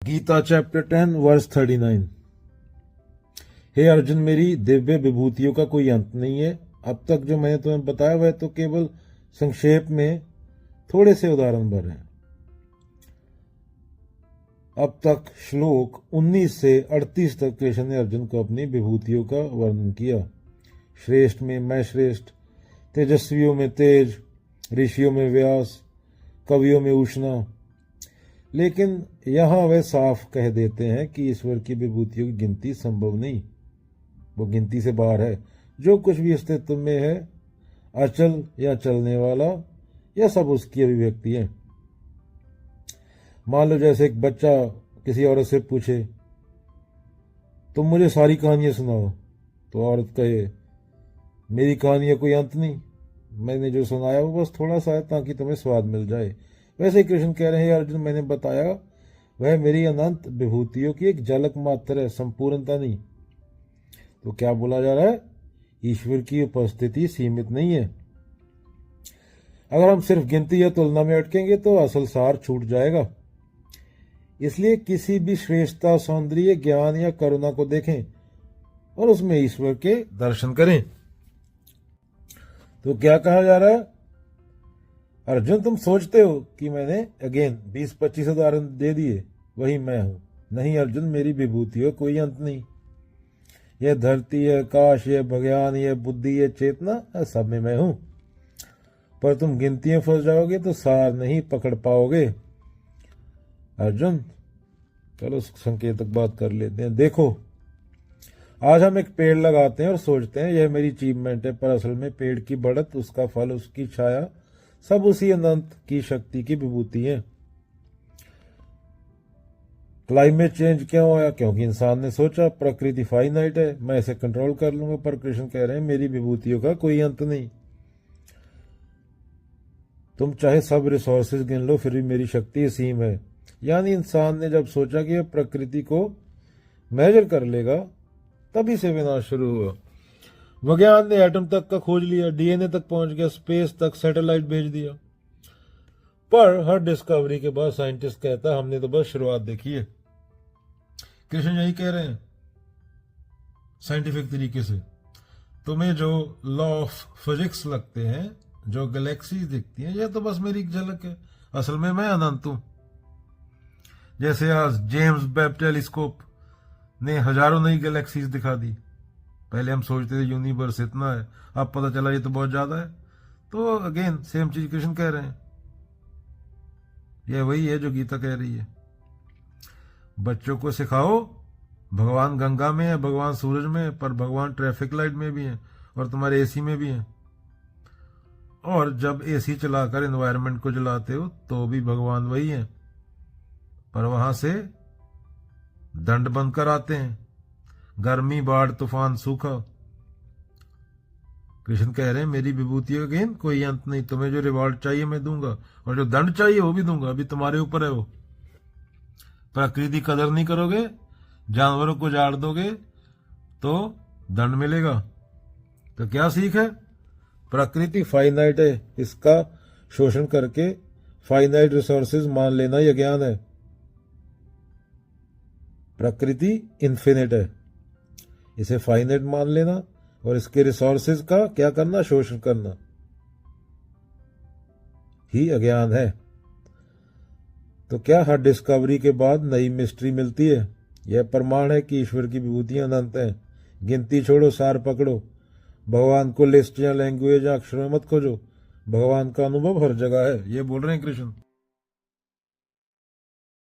Gita chapter 10 verse 39। हे अर्जुन, मेरी दिव्य विभूतियों का कोई अंत नहीं है। अब तक जो मैंने तुम्हें बताया वह तो केवल संक्षेप में थोड़े से उदाहरण भर हैं। अब तक श्लोक 19 से 38 तक कृष्ण ने अर्जुन को अपनी विभूतियों का वर्णन किया। श्रेष्ठ में मैं श्रेष्ठ, तेजस्वियों में तेज, ऋषियों में व्यास, कवियों में उष्णा। लेकिन यहां वे साफ कह देते हैं कि ईश्वर की विभूतियों की गिनती संभव नहीं, वो गिनती से बाहर है। जो कुछ भी अस्तित्व में है, अचल या चलने वाला, यह सब उसकी अभिव्यक्ति है। मान लो जैसे एक बच्चा किसी औरत से पूछे, तुम मुझे सारी कहानियां सुनाओ, तो औरत कहे, मेरी कहानी का कोई अंत नहीं, मैंने जो सुनाया वो बस थोड़ा सा है ताकि तुम्हें स्वाद मिल जाए। वैसे ही कृष्ण कह रहे हैं, अर्जुन, मैंने बताया वह मेरी अनंत विभूतियों की एक झलक मात्र है, संपूर्णता नहीं। तो क्या बोला जा रहा है? ईश्वर की उपस्थिति सीमित नहीं है। अगर हम सिर्फ गिनती या तुलना में अटकेंगे तो असल सार छूट जाएगा। इसलिए किसी भी श्रेष्ठता, सौंदर्य, ज्ञान या करुणा को देखें और उसमें ईश्वर के दर्शन करें। तो क्या कहा जा रहा है? अर्जुन, तुम सोचते हो कि मैंने अगेन 20-25 उदाहरण दे दिए, वही मैं हूं। नहीं अर्जुन, मेरी विभूतियों कोई अंत नहीं। यह धरती है, काश, यह भगवान, यह बुद्धि, यह चेतना, सब में मैं हूं। पर तुम गिनतियां फंस जाओगे तो सार नहीं पकड़ पाओगे। अर्जुन, चलो संकेतक बात कर लेते हैं। देखो, आज हम एक पेड़ लगाते हैं और सोचते हैं यह मेरी अचीवमेंट है, पर असल में पेड़ की बढ़त, उसका फल, उसकी छाया, सब उसी अनंत की शक्ति की विभूति है। क्लाइमेट चेंज क्यों आया? क्योंकि इंसान ने सोचा प्रकृति फाइनाइट है, मैं इसे कंट्रोल कर लूंगा। पर कृष्ण कह रहे हैं, मेरी विभूतियों का कोई अंत नहीं। तुम चाहे सब रिसोर्सेज गिन लो, फिर भी मेरी शक्ति असीम है। यानी इंसान ने जब सोचा कि वह प्रकृति को मेजर कर लेगा, तभी से विनाश शुरू हुआ। विज्ञान ने एटम तक का खोज लिया, डीएनए तक पहुंच गया, स्पेस तक सैटेलाइट भेज दिया। पर हर डिस्कवरी के बाद साइंटिस्ट कहता है, हमने तो बस शुरुआत देखी है। कृष्ण यही कह रहे हैं साइंटिफिक तरीके से। तुम्हें जो लॉ ऑफ फिजिक्स लगते हैं, जो गैलेक्सीज दिखती हैं, यह तो बस मेरी एक झलक है। असल में मैं अनंत हूं। जैसे आज जेम्स वेब टेलीस्कोप ने हजारों नई गैलेक्सीज दिखा दी। पहले हम सोचते थे यूनिवर्स इतना है, अब पता चला ये तो बहुत ज्यादा है। तो अगेन सेम चीज कृष्ण कह रहे हैं। यह वही है जो गीता कह रही है। बच्चों को सिखाओ भगवान गंगा में है, भगवान सूरज में है, पर भगवान ट्रैफिक लाइट में भी है और तुम्हारे एसी में भी है। और जब एसी चलाकर एनवायरनमेंट को जलाते हो तो भी भगवान वही है, पर वहां से दंड बनकर आते हैं। गर्मी, बाढ़, तूफान, सूखा। कृष्ण कह रहे हैं, मेरी विभूति का गेन कोई अंत नहीं। तुम्हें जो रिवॉर्ड चाहिए मैं दूंगा, और जो दंड चाहिए वो भी दूंगा। अभी तुम्हारे ऊपर है वो। प्रकृति कदर नहीं करोगे, जानवरों को जाड़ दोगे तो दंड मिलेगा। तो क्या सीख है? प्रकृति फाइनाइट है, इसका शोषण करके फाइनाइट रिसोर्सेज मान लेना यह ज्ञान है। प्रकृति इन्फिनिट है, इसे फाइनाइट मान लेना और इसके रिसोर्सेज का क्या करना? शोषण करना ही अज्ञान है। तो क्या हर डिस्कवरी के बाद नई मिस्ट्री मिलती है? यह प्रमाण है कि ईश्वर की विभूतियां अनंत हैं। गिनती छोड़ो, सार पकड़ो। भगवान को लिस्ट या लैंग्वेज या अक्षरों में मत खोजो, भगवान का अनुभव हर जगह है। ये बोल रहे हैं कृष्ण।